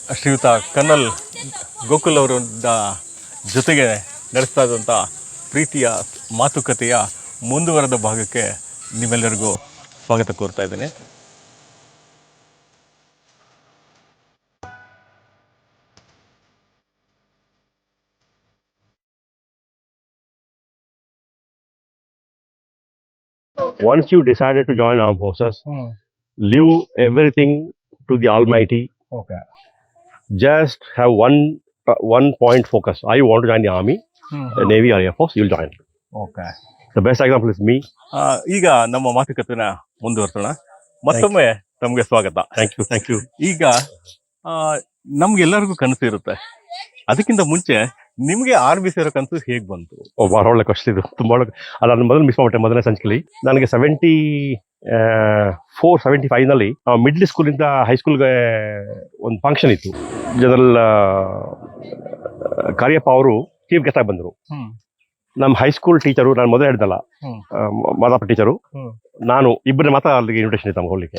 ಶ್ರೀಯುತ ಕರ್ನಲ್ ಗೋಕುಲ್ ಅವರ ಜೊತೆಗೆ ನಡೆಸ್ತಾ ಇದ್ದಂಥ ಪ್ರೀತಿಯ ಮಾತುಕತೆಯ ಮುಂದುವರೆದ ಭಾಗಕ್ಕೆ ನಿಮ್ಮೆಲ್ಲರಿಗೂ ಸ್ವಾಗತ ಕೋರ್ತಾ ಇದ್ದೇನೆ. Once you decided to join armed forces, leave everything to the Almighty. Okay. Just have one point focus. I want to join the army, the navy or air force. You'll join. Okay. The best example is me. ಈಗ ನಮ್ಮ ಮಾತುಕತೆನ ಮುಂದುವರ್ಸೋಣ. ಮತ್ತೊಮ್ಮೆ ತಮಗೆ ಸ್ವಾಗತ. Thank you. ಈಗ ನಮ್ಗೆಲ್ಲರಿಗೂ ಕನಸು ಇರುತ್ತೆ. ಅದಕ್ಕಿಂತ ಮುಂಚೆ ನಿಮ್ಗೆ ಆರ್ಮಿ ಸೇರೋ ಕನಸು ಹೇಗ್ ಬಂತು? ಬಹಳ ಒಳ್ಳೆ ಕ್ವಶನ್ ಇದು. ತುಂಬಾ ಒಳ್ಳೆ. ಅದನ್ನು ಮೊದಲು ಮಿಸ್ ಮಾಡ್ಬಿಟ್ಟೆ ಮೊದಲನೇ ಸಂಚಿಕೆಯಲ್ಲಿ. ನನಗೆ 75 ನಲ್ಲಿ ಮಿಡ್ಲ್ ಸ್ಕೂಲಿಂದ ಹೈಸ್ಕೂಲ್ಗೆ ಒಂದು ಫಂಕ್ಷನ್ ಇತ್ತು. ಜನರಲ್ ಕಾರ್ಯಪ್ಪ ಅವರು ಚೀಫ್ ಗೆಸ್ಟ್ ಆಗಿ ಬಂದರು. ನಮ್ಮ ಹೈಸ್ಕೂಲ್ ಟೀಚರು, ನಾನು ಮೊದಲೇ ಹೇಳಿದಲ್ಲ ಮಾದಪ್ಪ ಟೀಚರು, ನಾನು ಇಬ್ಬರೇ ಮಾತ್ರ ಅಲ್ಲಿಗೆ ಇನ್ವಿಟೇಷನ್ ಇತ್ತು ನಮ್ಗೆ ಹೋಗ್ಲಿಕ್ಕೆ.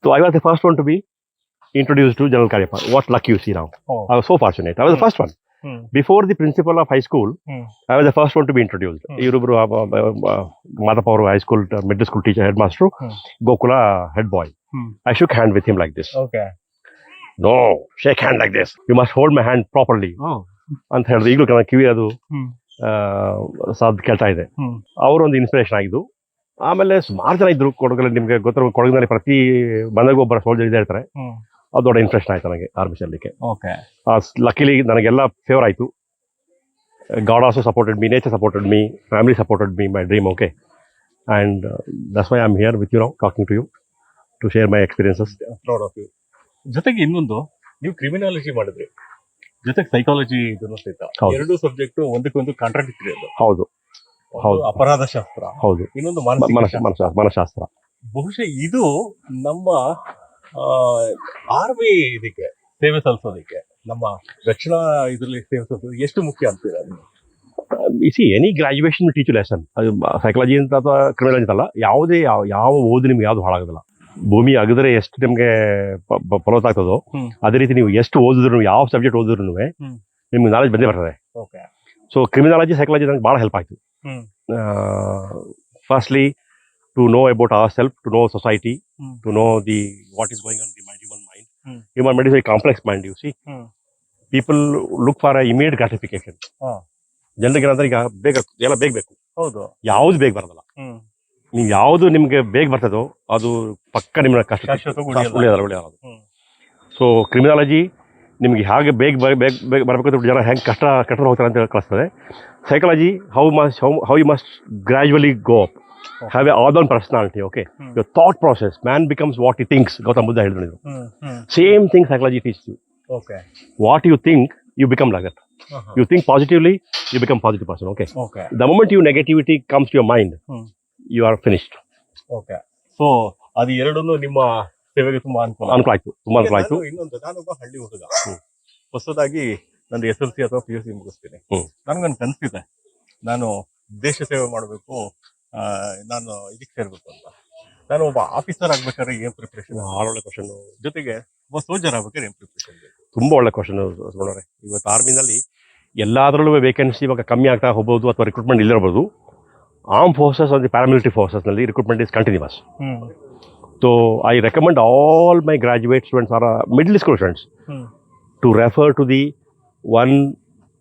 So I was the first one to be introduced to General Karyappa. What luck you see now. I was so fortunate. I was the first one. Before the principal of high school, I was the first one to be introduced. Irubru Madappa avaru high school middle school teacher headmaster, Gokula head boy. I shook hand with him like this. Okay. No, shake hand like this. You must hold my hand properly. ಅಂತ ಹೇಳಿದ್ರು. ಈಗಲೂ ನನ್ನ ಕಿವಿ ಅದು ಸಾದ್ ಕೇಳ್ತಾ ಇದೆ. ಅವರು ಒಂದು inspiration ಆಗಿದ್ದು. ಆಮೇಲೆ ಸುಮಾರು ಜನ ಇದ್ರು ಕೊಡಗಲ್ಲಿ. ನಿಮ್ಗೆ ಗೊತ್ತಿರೋ ಕೊಡಗಿನಲ್ಲಿ ಪ್ರತಿ ಬಂದಾಗ ಒಬ್ಬರ ಸೋಲ್ಜರ್ ಇದ್ದೇ ಇರ್ತಾರೆ. ಅದು ದೊಡ್ಡ ಇಂಪ್ರೆಷನ್ ಆಯ್ತು ನನಗೆ ಆರ್ಮಿ ಸೇರ್ಲಿಕ್ಕೆ. ಲಕ್ಕಿಲಿ ನನಗೆಲ್ಲ ಫೇವರ್ ಆಯಿತು. God also supported me, nature supported me, family supported me, my dream. Okay, and that's why I am here with you now, talking to you to share my experiences. Proud of you. ಜೊತೆಗೆ ಇನ್ನೊಂದು, ನೀವು criminology ಮಾಡಿದ್ರಿ, ಜೊತೆಗೆ psychology ಇದನ್ನು ಸಹಿತ. ಎರಡು subject ಒಂದಕ್ಕೊಂದು contradictory. ಅದು ಹೌದು. ಅಪರಾಧ ಶಾಸ್ತ್ರ ಹೌದು, ಇನ್ನೊಂದು ಮನಶಾಸ್ತ್ರ. ಬಹುಶಃ ಇದು ನಮ್ಮ ಆರ್ಮಿ ಇದಕ್ಕೆ ಸೇವೆ ಸಲ್ಲಿಸೋದಕ್ಕೆ, ನಮ್ಮ ರಕ್ಷಣಾ ಇದರಲ್ಲಿ ಸೇವೆ ಸಲ್ಲಿಸೋದು ಎಷ್ಟು ಮುಖ್ಯ ಅಂತೀರಾ? Any graduation teach lesson. ಅದು ಸೈಕಾಲಜಿ ಅಂತ ಅಥವಾ ಕ್ರಿಮಿನಾಲಜಿ ಅಂತಲ್ಲ, ಯಾವುದೇ ಯಾವ ಓದು ನಿಮ್ಗೆ ಯಾವ್ದು ಹಾಳಾಗೋದಿಲ್ಲ. ಭೂಮಿ ಅಗದ್ರೆ ಎಷ್ಟು ನಿಮ್ಗೆ ಫಲವತ್ತ ಆಗ್ತದೋ ಅದೇ ರೀತಿ ನೀವು ಎಷ್ಟು ಓದಿದ್ರು, ಯಾವ ಸಬ್ಜೆಕ್ಟ್ ಓದಿದ್ರು ನಿಮ್ಗೆ ನಾಲೆಜ್ ಬಂದೇ ಬರ್ತದೆ. ಸೊ ಕ್ರಿಮಿನಾಲಜಿ, ಸೈಕಾಲಜಿ ನಂಗೆ ಭಾಳ ಹೆಲ್ಪ್ ಆಯ್ತು. Firstly, to know about ourselves, to know society, to know what is going on in the human mind. Human mind is a complex mind, you see. People look for a immediate gratification. ಜನರಿಗೆ ಏನಂದ್ರೆ ಈಗ ಎಲ್ಲ ಬೇಗ ಬೇಕು. ಹೌದು. ಯಾವ್ದು ಬೇಗ ಬರೋದಲ್ಲ. ನೀವು ಯಾವ್ದು ನಿಮ್ಗೆ ಬೇಗ ಬರ್ತದೋ ಅದು ಪಕ್ಕ ನಿಮ್ಗೆ ಕಷ್ಟ ಉಳಿಯೋದು. ಸೊ ಕ್ರಿಮಿನಾಲಜಿ ನಿಮ್ಗೆ ಹೇಗೆ ಬೇಗ ಬರಬೇಕು, ಜನ ಹೆಂಗೆ ಕಷ್ಟ ಹೋಗ್ತಾರೆ ಅಂತ ಕಳಿಸ್ತದೆ. Psychology, how you must gradually go up. Have a own personality, okay? Your thought process, man becomes what he thinks. Gautam Buddha ಹೇಳಿದ್ರು. Same thing psychology teaches you. Okay. What you think, you become like that. You think positively, you become positive person, okay? The moment negativity comes to your mind, you are finished. Okay. So, ಅದು ಎರಡನ್ನೂ ನಿಮ್ಮ ಸೇವೆಗೆ ತುಂಬಾ ಅನುಕೂಲ ಆಯ್ತು. ಇನ್ನೊಂದು, ನಾನೊಬ್ಬ ಹಳ್ಳಿ ಹುಡುಗ, ಹೊಸದಾಗಿ ನಂದು SLC ಅಥವಾ PUC ಮುಗಿಸ್ತೀನಿ. ನನಗೊಂದು ಕನಸಿದೆ, ನಾನು ದೇಶ ಸೇವೆ ಮಾಡಬೇಕು, ನಾನು ಇದಕ್ಕೆ ಸೇರ್ಬೇಕು ಅಂತ. ನಾನು ಒಬ್ಬ ಆಫೀಸರ್ ಆಗ್ಬೇಕಾದ್ರೆ ಏನ್ ಪ್ರಿಪ್ರೇಷನ್? ಒಳ್ಳೆ ಕ್ವಶನ್. ಜೊತೆಗೆ ಒಬ್ಬ ಸೋಲ್ಜರ್ ಆಗ್ಬೇಕಾದ್ರೆ ಏನ್ ಪ್ರಿಪ್ರೇಷನ್? ತುಂಬಾ ಒಳ್ಳೆ ಕ್ವಶನ್ ನೋಡ್ರೆ. ಇವತ್ತು ಆರ್ಮಿನಲ್ಲಿ ಎಲ್ಲಾದ್ರಲ್ಲೂ ವೇಕೆನ್ಸಿ ಇವಾಗ ಕಮ್ಮಿ ಆಗ್ತಾ ಹೋಗ್ಬೋದು ಅಥವಾ ರಿಕ್ರೂಟ್ಮೆಂಟ್ ಇಲ್ಲಿರ್ಬೋದು. ಆರ್ಮ್ ಫೋರ್ಸಸ್ ಅಂದ್ರೆ ಪ್ಯಾರಾಮಿಲಿಟರಿ ಫೋರ್ಸಸ್ ನಲ್ಲಿ recruitment is continues. So I recommend all my graduate students or middle school students to refer to the one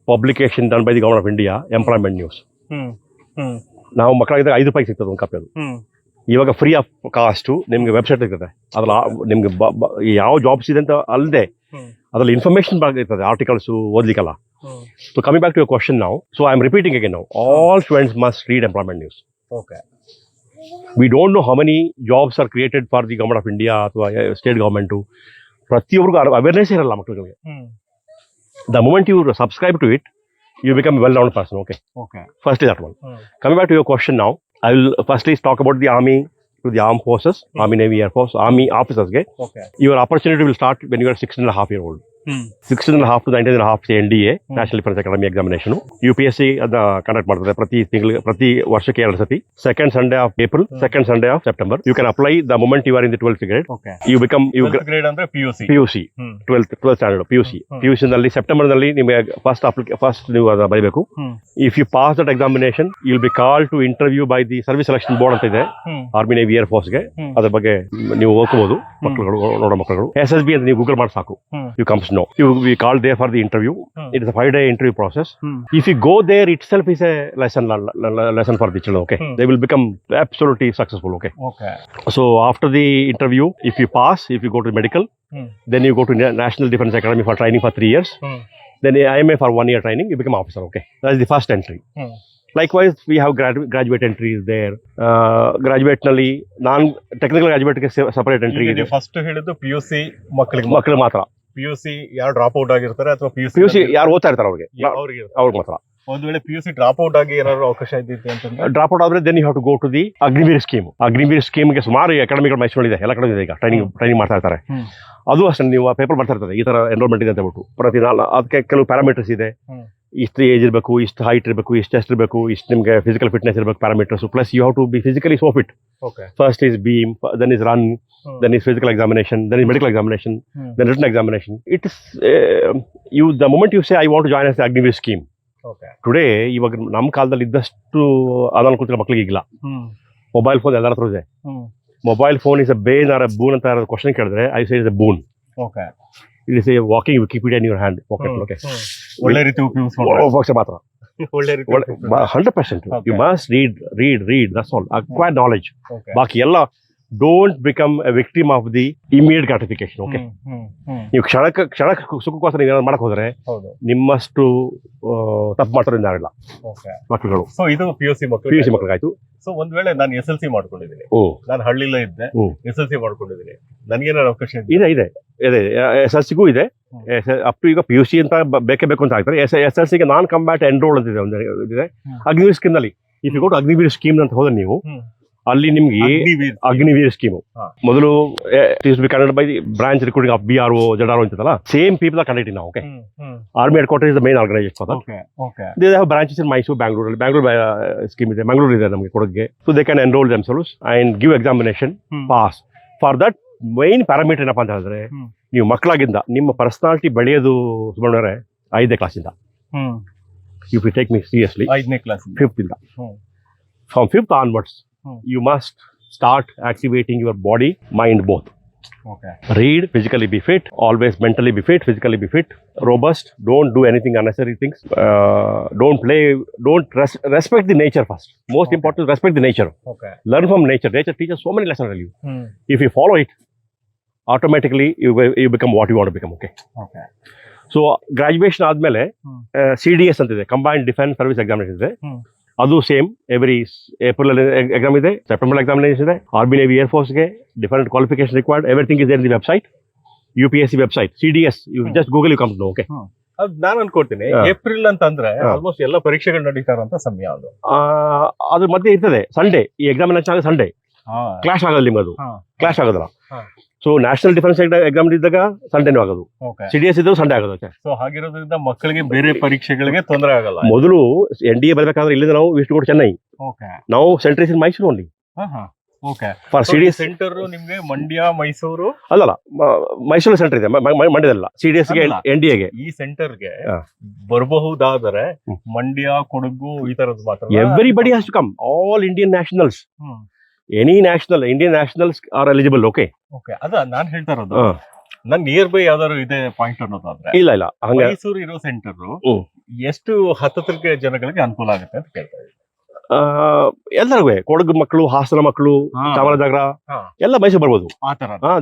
publication done by the Government of India, Employment News. ನಾವು ಮಕ್ಕಳಿದ್ದಾಗ ₹5 ಸಿಗ್ತದೆ ಒಂದು copy. ಅದು ಇವಾಗ free of cost ನಿಮ್ಗೆ website ಇರ್ತದೆ. ಅದ್ರಲ್ಲಿ ನಿಮ್ಗೆ ಯಾವ ಜಾಬ್ಸ್ ಇದೆ ಅಂತ ಅಲ್ಲದೆ ಅದ್ರಲ್ಲಿ ಇನ್ಫಾರ್ಮೇಶನ್ ಇರ್ತದೆ, ಆರ್ಟಿಕಲ್ಸ್ ಓದ್ಲಿಕ್ಕಲ್ಲ. So coming back to your question ನಾವು, so I am repeating again ನಾವು, all students must read Employment News. Okay. We don't know how many jobs are created for the Government of India ಅಥವಾ state government. ಪ್ರತಿಯೊಬ್ಬರಿಗೂ awareness ಇರಲ್ಲ ಮಕ್ಕಳಿಗೆ. The moment you subscribe to it, you become a well-known person. Okay. First is that one. Coming back to your question now, I will firstly talk about the army to the armed forces, army, navy, air force, army officers. Okay. Your opportunity will start when you are 16.5 years old. 16.5 to 19.5 NDA National defence Academy examination UPSC ಅದನ್ನ conduct ಮಾಡ್ತಾರೆ ಪ್ರತಿ ವರ್ಷಕ್ಕೆ 2 ಸತಿ. Second Sunday of April, second Sunday of September. You can apply the moment you are in the 12th grade. You become grade ಅಂದ್ರೆ PUC 12th standard PUC ನಲ್ಲಿ September ನಲ್ಲಿ ನಿಮಗೆ first ನೀವು ಅದನ್ನ ಬರೀಬೇಕು. If you pass that examination you will be call to interview by the Service Selection Board ಅಂತ ಇದೆ, army navy air force ಗೆ. ಅದ್ರ ಬಗ್ಗೆ ನೀವು ಓದ್ಕೋಬಹುದು ಮಕ್ಕಳುಗಳು, ನೋಡೋ ಮಕ್ಕಳುಗಳು. SSB ಅಂತ ನೀವು ಗೂಗಲ್ ಮಾಡಿ ಸಾಕು. You comes no we call there for the interview. It is a 5-day interview process. If you go there itself is a lesson for the children. Okay, they will become absolutely successful. Okay. So after the interview, if you pass, if you go to medical, then you go to National Defense Academy for training for 3 years. Then IMA for 1 year training, you become officer. Okay, that is the first entry. Likewise, we have graduate entries there. Graduate ನಲ್ಲಿ non-technical graduate ಗೆ separate entry ಇದೆ. First ಹೇಳಿದ್ದು PUC ಮಕ್ಕಳಿಗೆ ಮಾತ್ರ. PUC ಯಾರು drop out ಆಗಿರ್ತಾರೆ ಅಥವಾ PUC ಯಾರು ಓದ್ತಾ ಇರ್ತಾರೆ ಅವ್ರಿಗೆ ಮಾತ್ರ. ಒಂದ್ ವೇಳೆ PUC ಡ್ರಾಪ್ ಔಟ್ ಆಗಿ ಏನಾದ್ರು ಅವಕಾಶ ಇದ್ದಿತ್ತು ಅಂತಂದ್ರೆ, ಡ್ರಾಪ್ ಔಟ್ ಆದ್ರೆ then you have to go to the Agniveer scheme. Agniveer ಸ್ಕೀಮ್ಗೆ ಸುಮಾರು ಅಕಾಡೆಮಿಗಳು ಮೈಸೂರಲ್ಲಿ ಇದೆ, ಎಲ್ಲ ಕಡೆ ಇದೆ. ಈಗ ಟ್ರೈನಿಂಗ್ ಮಾಡ್ತಾ ಇರ್ತಾರೆ. ಅದು ಅಷ್ಟೇ, ನೀವು ಪೇಪರ್ ಬರ್ತಾ ಇರ್ತದೆ ಈ ತರ ಎನ್ರೋಲ್ಮೆಂಟ್ ಇದೆ ಅಂತ ಹೇಳ್ಬಿಟ್ಟು. ಪ್ರತಿ ಅದಕ್ಕೆ ಕೆಲವು ಪ್ಯಾರಾಮೀಟರ್ಸ್ ಇದೆ. ಇಷ್ಟು ಏಜ್ ಇರಬೇಕು, ಇಷ್ಟು ಹೈಟ್ ಇರಬೇಕು, ಇಷ್ಟು ಚೆಸ್ಟ್ ಇರಬೇಕು, ಇಷ್ಟು ನಿಮಗೆ ಫಿಸಿಕಲ್ ಫಿಟ್ನೆಸ್ ಇರಬೇಕು parameters. Plus you have to be physically so fit. First is beam, then is run, then is physical examination, then is medical examination, then written examination. It is the moment you say I want to join as the Agniveer scheme. Today ಇವಾಗ ನಮ್ಮ ಕಾಲದಲ್ಲಿ ಇದ್ದಷ್ಟು ಅನಾನುಕೂಲ ಮಕ್ಕಳಿಗೆ ಇಲ್ಲ. Mobile phone ಎಲ್ಲರ ಹತ್ರ ಇದೆ. Mobile phone is a bane or a boon ಅಂತ ಕ್ವಶನ್ ಕೇಳಿದ್ರೆ I say is a boon. It is a walking Wikipedia in your hand pocket. Okay, ಒಳ್ಳೆ ರೀತಿ ಉಪಯೋಗಿಸ್ಕೊಂಡು ಮಾತ್ರ 100%. You must read. That's all. Acquire knowledge. ಬಾಕಿ ಎಲ್ಲ don't become A victim of the immediate gratification. Okay, ನೀವು ಕ್ಷಣ ಸುಖಕ್ಕೋಸ್ಕರ ನೀವು ಮಾಡಕ್ ಹೋದ್ರೆ ನಿಮ್ಮಷ್ಟು ತಪ್ಪು ಮಾಡ್ತಾರೆ ಯಾರಿಲ್ಲ ಮಕ್ಕಳುಗಳು. ಸೊ ಇದು PUC ಮಕ್ಕಳಿಗಾಯ್ತು. ಸೊ ಒಂದ್ ವೇಳೆ ನಾನು SLC ಮಾಡ್ಕೊಂಡಿದ್ದೀನಿ, ನಾನು ಹಳ್ಳಿಲೇ ಇದ್ದೆ, SLC ಮಾಡ್ಕೊಂಡಿದ್ದೀನಿ, ನನಗೇನಾದ್ರು ಅವಕಾಶ ಇದೆ SLCಗೂ ಇದೆ. ಅಪ್ ಟು ಈಗ PUC ಅಂತ ಬೇಕೇ ಬೇಕು ಅಂತ ಆಗ್ತಾರೆ. SLCಗೆ ನಾನ್ ಕಂಬ್ಯಾಟ್ ಎನ್ರೋಲ್ ಅಂತ ಇದೆ ಅಗ್ನಿವೀರ್ ಸ್ಕೀಮ್ ನಲ್ಲಿ. If you go to Agniveer scheme ಅಂತ ಹೋದ್ರೆ ನೀವು ಅಲ್ಲಿ ನಿಮ್ಗೆ ಅಗ್ನಿವೀರ್ ಸ್ಕೀಮ್ ಮೊದಲು Kannada by branch recruiting of BRO ZRO ಅಂತಲ್ಲ, ಸೇಮ್ ಪೀಪಲ್ ಆರ್ ಕಂಡಕ್ಟಿಂಗ್ ನಾವು. Okay, army head quarter is the main organisation. They have branches in Mysuru, Bangalore scheme ಇದೆ, ಮಂಗಳೂರು ಇದೆ ನಮಗೆ ಕೊಡಗ್ಗೆ. So they can enrol themselves and give examination, pass. For that main parameter ಏನಪ್ಪಾ ಅಂತ ಹೇಳಿದ್ರೆ, ನೀವು ಮಕ್ಕಳಾಗಿಂದ ನಿಮ್ಮ ಪರ್ಸನಾಲಿಟಿ ಬೆಳೆಯೋದು ಸುಮಾರು 5ನೇ ಕ್ಲಾಸಿಂದ. If you take me seriously, 5ನೇ ಕ್ಲಾಸ್ 5th ಇಂದ, from 5th onwards you must start activating your body, mind both. Read, physically be fit, always mentally be fit, physically be fit, robust. Don't do anything unnecessary things. Don't play, respect the nature first. Most important, respect the nature. Learn from nature. Nature teaches so many lessons to you. If you follow it, automatically you become what you want to become. Okay. So graduation ಆದ್ಮೇಲೆ CDS ಅಂತಿದೆ, combined defence service examination ಇದೆ. ಅದು same every April ಅಲ್ಲಿ exam ಇದೆ, September examination ಇದೆ. Army navy air force ಗೆ different qualification required, everything is there in the website, UPSC website, CDS. You just Google you come to know. Okay, ನಾನು ಅನ್ಕೊಳ್ತೀನಿ April ಅಂತಂದ್ರೆ almost ಎಲ್ಲ ಪರೀಕ್ಷೆಗಳು ನಡೀತಾರಂತ ಸಮಯ. ಅದು ಅದ್ರ ಮಧ್ಯೆ ಇರ್ತದೆ ಸಂಡೇ, ಈ ಎಕ್ಸಾಮಿನೇಷನ್ ಆಗ ಸಂಡೇ ಕ್ಲಾಶ್ ಆಗೋದು ನಿಮ್ಗೆ, ಅದು ಕ್ಲಾಶ್ ಆಗೋದಿಲ್ಲ. ಸೊ ನ್ಯಾಷನಲ್ ಡಿಫೆನ್ಸ್ ಎಕ್ಸಾಮ್ ಇದ್ದಾಗ ಸಂಡೇನೂ ಆಗೋದು, CDS ಇದ್ದು ಸಂಡೇ ಆಗೋದು. ಸೊ ಹಾಗಿರೋದ್ರಿಂದ ಮಕ್ಕಳಿಗೆ ಬೇರೆ ಪರೀಕ್ಷೆಗಳಿಗೆ ತೊಂದರೆ ಆಗಲ್ಲ. ಮೊದಲು NDA ಬರಬೇಕಾದ್ರೆ ಇಲ್ಲಿಂದ ನಾವು ವಿ ಗೋ ಟು ಚೆನ್ನೈ, ನಾವು centre is in Mysuru only. For CDS centre ನಿಮ್ಗೆ ಮಂಡ್ಯ, ಮೈಸೂರು ಅಲ್ಲಲ್ಲ, ಮೈಸೂರು ಸೆಂಟರ್ ಇದೆ, ಮಂಡ್ಯದಲ್ಲ. CDS ಗೆ NDA ಗೆ ಈ ಸೆಂಟರ್ಗೆ ಬರಬಹುದಾದರೆ ಮಂಡ್ಯ, ಕೊಡಗು ಈ ತರದ್ ಮಾತ್ರ. Everybody has to come, all Indian nationals, any national, Indian nationals are eligible. Okay, ಅದ ನಾನ್ ಹೇಳ್ತಾ ಇರೋದು. ನನ್ ನಿಯರ್ ಬೈ ಯಾವ್ದಾದ್ರು ಇದೆ ಪಾಯಿಂಟ್ ಅನ್ನೋದಾದ್ರೆ, ಇಲ್ಲ ಮೈಸೂರು ಇರೋ ಸೆಂಟರ್ ಎಷ್ಟು ಹತ್ತತ್ರಕ್ಕೆ ಜನಗಳಿಗೆ ಅನುಕೂಲ ಆಗುತ್ತೆ ಅಂತ ಕೇಳ್ತಾ ಇದ್ದೀನಿ. ಎಲ್ಲರಿಗೂ, ಕೊಡಗು ಮಕ್ಕಳು, ಹಾಸನ ಮಕ್ಕಳು, ಚಾಮರಾಜನಗರ ಎಲ್ಲ ಮೈಸೂರು ಬರ್ಬೋದು.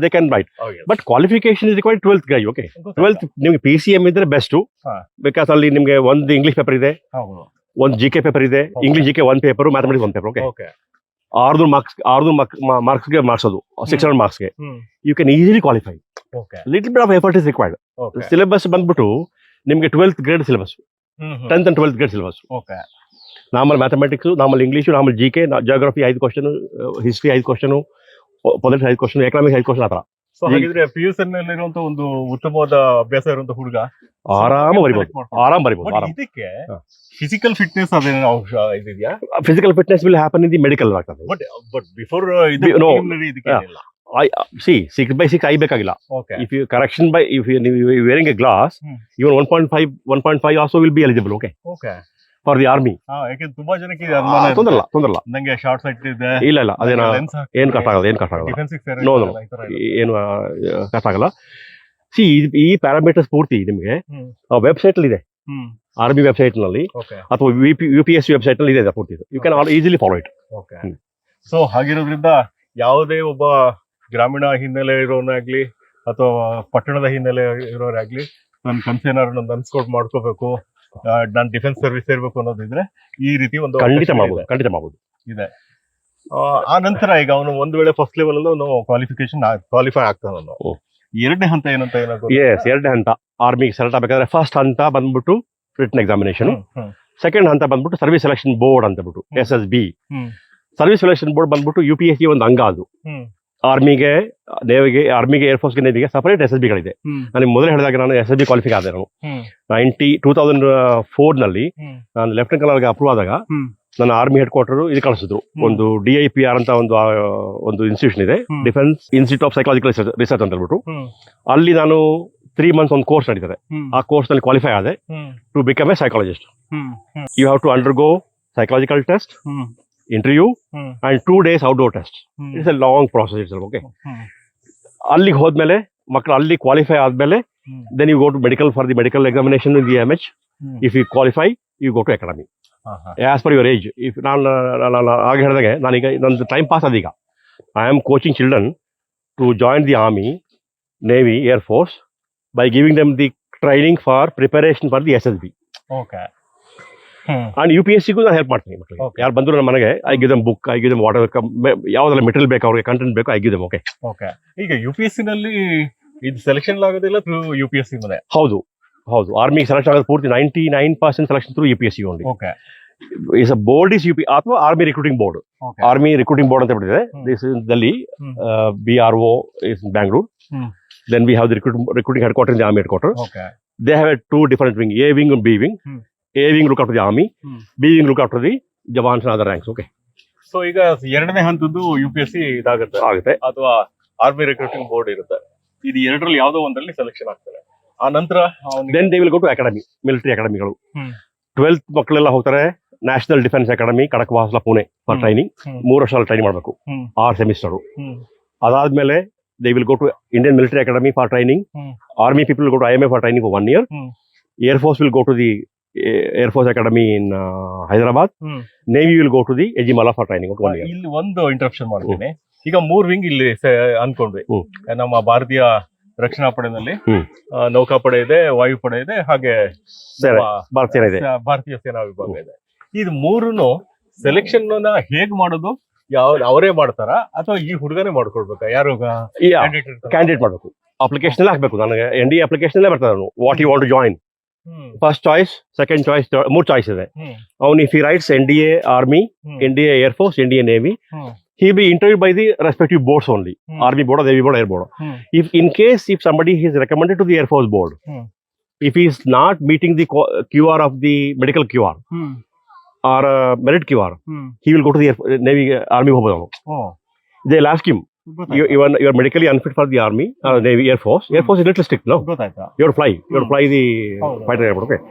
They can write, but qualification is required 12th grade. Okay, 12th ನಿಮ್ಗೆ PCM ಇದ್ರೆ ಬೆಸ್ಟ್, ಬಿಕಾಸ್ ಅಲ್ಲಿ ನಿಮ್ಗೆ ಒಂದು ಇಂಗ್ಲಿಷ್ ಪೇಪರ್ ಇದೆ, ಒಂದು GK ಪೇಪರ್ ಇದೆ, English GK 1 paper, mathematics 1 paper. Okay, 600 ಮಾರ್ಕ್ಸ್ಗೆ ಮಾಡಿಸೋದು, 600 ಮಾರ್ಕ್ಸ್ಗೆ you can easily qualify. Little bit of effort is required. Syllabus ಬಂದ್ಬಿಟ್ಟು ನಿಮ್ಗೆ 12th grade syllabus, 10th and 12th grade syllabus. Normal mathematics, normal English, normal GK, geography 5 question, history 5 question, politics 5 question, economics 5 question, ಆ ಥರ. So ಹಾಗಿದ್ರೆ PUC ನಲ್ಲಿರುವಂತ ಒಂದು ಉತ್ತಮವಾದ ಅಭ್ಯಾಸ ಇರುವಂತ ಹುಡುಗ ಆರಾಮ ಬರಿಬಹುದು, ಆರಾಮ್ ಬರಿಬಹುದು, But ಆರಾಮ್. ಇದಕ್ಕೆ ಹಾ. ಫಿಸಿಕಲ್ ಫಿಟ್ನೆಸ್ ಅದೇನೋ ಅಂಶ ಇದೆಯಾ? Physical fitness will happen in the medical ಆಗ್ತದೆ. But before No. ಇದಕ್ಕೆ ಏನಿಲ್ಲ. See, 6x6 ಬೇಕಾಗಿಲ್ಲ. Okay. If you correction by, if you wearing a glass, even 1.5 also will be eligible, okay, Okay. for the army. ಯಾಕೆ ತುಂಬಾ ಜನಕ್ಕೆ ಇದು ಅನುಮಾನ ಇರುತ್ತೆ. ತೊಂದರಲ್ಲ. ನಂಗೆ ಶಾರ್ಟ್ ಸೈಟ್ ಇದೆ, ಇಲ್ಲ ಅದೇನ ಲೆನ್ಸ್ ಏನ್ ಕಷ್ಟ ಆಗಲ್ಲ. Defensive No. ಏನು ಕಷ್ಟ ಆಗಲ್ಲ. ಸಿ ಈ ಪ್ಯಾರಾಮೀಟರ್ಸ್ ಪೂರ್ತಿ ನಿಮಗೆ ವೆಬ್ಸೈಟ್ ಅಲ್ಲಿ ಇದೆ, ಆರ್ಮಿ ವೆಬ್ಸೈಟ್ ನಲ್ಲಿ ಓಕೆ ಅಥವಾ UPSC ವೆಬ್ಸೈಟ್ ನಲ್ಲಿ ಇದೆ ಪೂರ್ತಿ. You can easily follow it. Okay. So ಹಾಗಿರೋದ್ರಿಂದ ಯಾವುದೇ ಒಬ್ಬ ಗ್ರಾಮೀಣ ಹಿನ್ನೆಲೆ ಇರೋನಾಗ್ಲಿ ಅಥವಾ ಪಟ್ಟಣದ ಹಿನ್ನೆಲೆ ಇರೋರಾಗ್ಲಿ ನನ್ನ ಕನ್ಸೇನಾರು ನಂದು ಅನ್ಸ್ಕೊಟ್ ಮಾಡ್ಕೋಬೇಕು, ನಾನು ಡಿಫೆನ್ಸ್ ಸರ್ವಿಸ್ ಸೇರ್ಬೇಕು ಅನ್ನೋದಿದ್ರೆ ಈ ರೀತಿ ಒಂದು ಖಂಡಿತ ಅವಕಾಶ ಮಾಡ್ಬೋದು. ಇದೆ. ಆ ನಂತರ ಈಗ ಅವನು ಒಂದ್ ವೇಳೆ ಫಸ್ಟ್ ಲೆವೆಲ್ ಅಲ್ಲೂ ಕ್ವಾಲಿಫೈ ಆಗ್ತಾನ. ಎರಡನೇ ಹಂತ ಏನಂತ ಏನಾಗುತ್ತೆ? ಎರಡನೇ ಹಂತ ಆರ್ಮಿಗೆ ಸೆಲೆಕ್ಟ್ ಆಗ್ಬೇಕಾದ್ರೆ ಫಸ್ಟ್ ಹಂತ ಬಂದ್ಬಿಟ್ಟು ರಿಟನ್ ಎಕ್ಸಾಮಿನೇಷನ್, ಸೆಕೆಂಡ್ ಹಂತ ಬಂದ್ಬಿಟ್ಟು ಸರ್ವಿಸ್ ಸೆಲೆಕ್ಷನ್ ಬೋರ್ಡ್ ಅಂತ ಬಿಟ್ಟು SSB. ಸರ್ವಿಸ್ ಸೆಲೆಕ್ಷನ್ ಬೋರ್ಡ್ ಬಂದ್ಬಿಟ್ಟು UPSC ಒಂದು ಅಂಗ. ಅದು ಆರ್ಮಿಗೆ, ನೇವಿಗೆ, ಆರ್ಮಿಗೆ, ಏರ್ಫೋರ್ಸ್ಗೆ, ನೇವಿಗೆ ಸಪರೇಟ್ SSBಗಳಿದೆ. ನನಗೆ ಮೊದಲು ಹೇಳಿದಾಗ ನಾನು SSB ಕ್ವಾಲಿಫೈ ಆದೆ. ನಾನು 2004 ನಲ್ಲಿ ನಾನು ಲೆಫ್ಟಿನೆಂಟ್ ಕರ್ನಲ್ಗೆ ಅಪ್ರೂವ್ ಆದಾಗ ನನ್ನ ಆರ್ಮಿ ಹೆಡ್ ಕ್ವಾರ್ಟರ್ ಇದು ಕಳಿಸಿದ್ರು. ಒಂದು DIPR ಅಂತ ಒಂದು ಇನ್ಸ್ಟಿಟ್ಯೂಷನ್ ಇದೆ, defence institute of psychological research ಅಂತ ಹೇಳ್ಬಿಟ್ಟು. ಅಲ್ಲಿ ನಾನು 3 months ಒಂದು ಕೋರ್ಸ್ ನಡೀತದೆ. ಆ ಕೋರ್ಸ್ ನಲ್ಲಿ ಕ್ವಾಲಿಫೈ ಆದೆ to become a psychologist. You have to undergo psychological test, interview and 2 days outdoor test. It's a long process it's. Okay, ಅಲ್ಲಿಗೆ ಹೋದ್ಮೇಲೆ ಮಕ್ಕಳು ಅಲ್ಲಿ ಕ್ವಾಲಿಫೈ ಆದ್ಮೇಲೆ then you go to medical for the medical examination in the MH. If you qualify you go to academy as per your age. If ನಾನು ಆಗ ಹೇಳಿದಾಗೆ ನಾನೀಗ ನಂದು ಟೈಮ್ ಪಾಸ್ ಅದೀಗ. I am coaching children to join the army, navy, air force by giving them the training for preparation for the SSB. Okay. And UPSC ಗೂ ನಾನು help ಮಾಡ್ತೀನಿ ಮಕ್ಕಳಿಗೆ. Okay. ಯಾರು ಬಂದ್ರು ನಮ್ಮ ಮನೆಗೆ I give them book, I give them water, ಯಾವ್ದೆಲ್ಲ material ಬೇಕು ಅವ್ರಿಗೆ, ಕಂಟೆಂಟ್ ಬೇಕು, I give them. Okay. Okay. ಈಗ UPSC ನಲ್ಲಿ ಇದು ಸೆಲೆಕ್ಷನ್ ಆಗೋದಿಲ್ಲ ಥ್ರೂ UPSC ಮೇಲೆ? ಹೌದು. ಆರ್ಮಿಗೆ ಸೆಲೆಕ್ಷನ್ ಆಗೋದು ಪೂರ್ತಿ 99% selection through UPSC only. Okay. Is a board is UP ಅಥವಾ army recruiting board. Army recruiting board ಅಂತ ಬಿಟ್ಟಿದೆ. ದಿಸ್ ಇಸ್ ದಲ್ಲಿ BRO is Bangalore. Then we have the recruiting headquarters in the army headquarters. Okay. They have 2 different wings, A wing and B wing. A wing look after the army, B wing look after the jawans and other ranks. Okay. So ಈಗ ಎರಡನೇ ಹಂತದ್ದು UPSC ಆಗುತ್ತೆ ಅಥವಾ army recruiting board ಇರುತ್ತೆ. ಇದು ಎರಡರಲ್ಲಿ ಯಾವುದೋ ಒಂದರಲ್ಲಿ ಸೆಲೆಕ್ಷನ್ ಆಗ್ತಾರೆ. ಆ ನಂತರ then they will go to academy, military ಅಕಾಡೆಮಿಗಳು. 12th ಮಕ್ಕಳೆಲ್ಲ ಹೋಗ್ತಾರೆ national defence academy, Khadakwasla, Pune for training. 3 ವರ್ಷ ಟ್ರೈನಿಂಗ್ ಮಾಡಬೇಕು, 6 ಸೆಮಿಸ್ಟರ್. ಅದಾದ್ಮೇಲೆ they will go to Indian Military Academy for training. Army people will go to IMA for training for 1 year. Air Force will go to the Air Force Academy in Hyderabad. Navy will go to the Ejimala for training for 1 year. ಇಲ್ಲಿ ಒಂದು interruption ಮಾಡ್ತೀನಿ. ಈಗ 3 wing ಇಲ್ಲಿ ಅನ್ಕೊಂಡ್ವಿ. ನಮ್ಮ ಭಾರತೀಯ ರಕ್ಷಣಾ ಪಡೆಯಲ್ಲಿ ನೌಕಾಪಡೆ ಇದೆ, ವಾಯುಪಡೆ ಇದೆ, ಹಾಗೆ ಭಾರತೀಯ ಸೇನಾ ವಿಭಾಗ ಇದೆ. ಇದು ಮೂರನ್ನು ಸೆಲೆಕ್ಷನ್ ಹೇಗ್ ಮಾಡೋದು? ಅವರೇ ಮಾಡ್ತಾರ ಅಥವಾ ಈ ಹುಡುಗನೇ ಮಾಡ್ಕೊಳ್ಬೇಕಾ? ಯಾರು ಕ್ಯಾಂಡಿಡೇಟ್ ಮಾಡಬೇಕು, ಅಪ್ಲಿಕೇಶನ್ ಎಲ್ಲ ಹಾಕ್ಬೇಕು. ನನಗೆ NDA ಅಪ್ಲಿಕೇಶನ್ ಎಲ್ಲ ಬರ್ತದೆ. What you want to join, first choice, second choice, 3 choice ಇದೆ. ಅವನು if he writes NDA army, NDA air force, NDA navy, he be interviewed by the respective boards only, army board, navy board, air board. If somebody is recommended to the air force board, if he is not meeting the QR of the medical QR or merit QR, he will go to the navy, army hobo. They'll ask him, you are medically unfit for the army, navy, air force. Air force is little strict, no? You have to fly the fighter airport. Okay.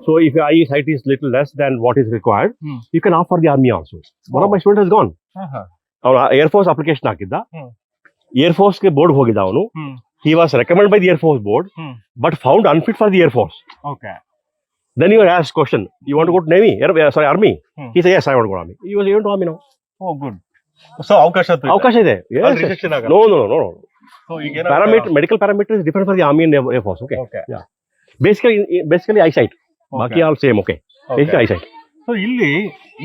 So if your height is little less than what is required, you can opt for the army also. One of my students has gone. Air force application ಹಾಕಿದ್ದ, air force ಗೆ board ಹೋಗಿದ್ದ ಅವನು. He was recommend by the air force board but found unfit for the air force. Then you ask question, you want to go to navy, army? He say, yes, I want to go to army. He was even to army now. Oh, good. So ಅವಕಾಶ ಇದೆ. No. Medical parameter is different for the army and air force. Okay. Yeah. Basically eyesight. ಬಾಕಿ all same. Okay. Basically eyesight. So ಇಲ್ಲಿ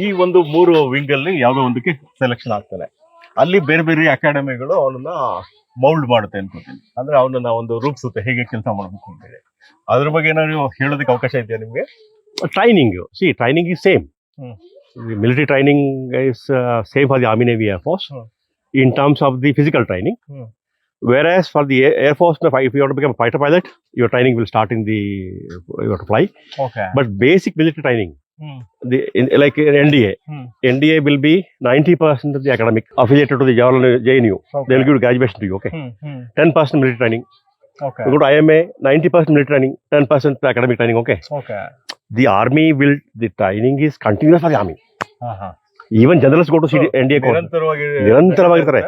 ಈ ಒಂದು 3 wing ಅಲ್ಲಿ ಯಾವ್ದೋ ಒಂದಕ್ಕೆ selection ಆಗ್ತಾನೆ. ಅಲ್ಲಿ ಬೇರೆ ಬೇರೆ ಅಕಾಡೆಮಿಗಳು ಅವನನ್ನ ಮೌಲ್ಡ್ ಮಾಡುತ್ತೆ ಅನ್ಕೋತೀನಿ. ಅಂದ್ರೆ ಅವನನ್ನ ಒಂದು ರೂಪಿಸುತ್ತೆ ಹೇಗೆ ಕೆಲಸ ಮಾಡ್ಬೇಕು ಅಂತ ಹೇಳಿ. ಅದ್ರ ಬಗ್ಗೆ ಏನಾದ್ರು ಹೇಳೋದಕ್ಕೆ ಅವಕಾಶ ಇದೆಯಾ ನಿಮ್ಗೆ? Training is same. The military training is same for the army, navy, air force. In terms of the physical training, Whereas for the Air Force, if you want to become a fighter pilot, your training will start in the, you have to fly. Okay. But basic military training, Hmm. like in NDA, Hmm. NDA will be 90% of the academic affiliated to the Jawaharlal JNU. Okay. They will give graduation to you, okay? Hmm. Hmm. 10% military training. Okay. You go to IMA, 90% military training, 10% academic training, okay? Okay. The army will, the training is continuous for the army. Uh-huh. Even generals go to NDA course. ನಿರಂತರವಾಗಿರ್ತಾರೆ.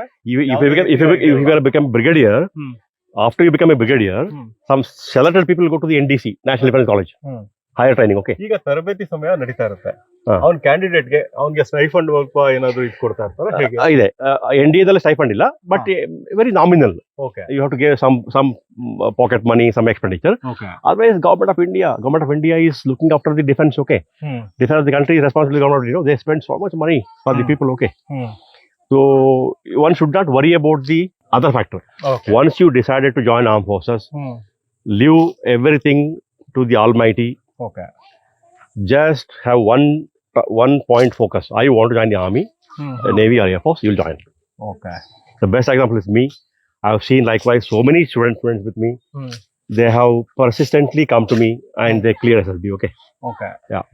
If you are become brigadier, Hmm. after you become a brigadier, Hmm. some selected people go to the NDC, National Defense College, Hmm. higher training, okay? ಈಗ ತರಬೇತಿ ಸಮಯ ನಡೀತಾ ಇರುತ್ತೆ. ಹಾ. ಅವ್ನ ಕ್ಯಾಂಡಿಡೇಟ್ಗೆ ಅವ್ನಿಗೆ stipend ಏನಾದ್ರು ಇದು ಕೊಡ್ತಾ ಇರ್ತಾರೆ ಹೇಗೆ? ಇದೆ NDA ದಲ್ಲಿ ಸ್ಟೈಫಂಡ್ ಇಲ್ಲ, but very nominal. Okay. You have to give some pocket money, some expenditure. Okay. Otherwise, government of India is looking after the defense, okay? Hmm. Defense of the country is responsible government, you know, they spend so much money for the Hmm. people, okay? Hmm. So one should not worry about the other factor. Okay. Once you decided to join armed forces, hmm. leave everything to the Almighty. Okay. Just have one point focus. I want to join the army, hmm. Navy or Air Force. You'll join. Okay. The best example is me. I have seen likewise so many students with me. Hmm. They have persistently come to me and they clear SSB. Okay. Okay. Yeah.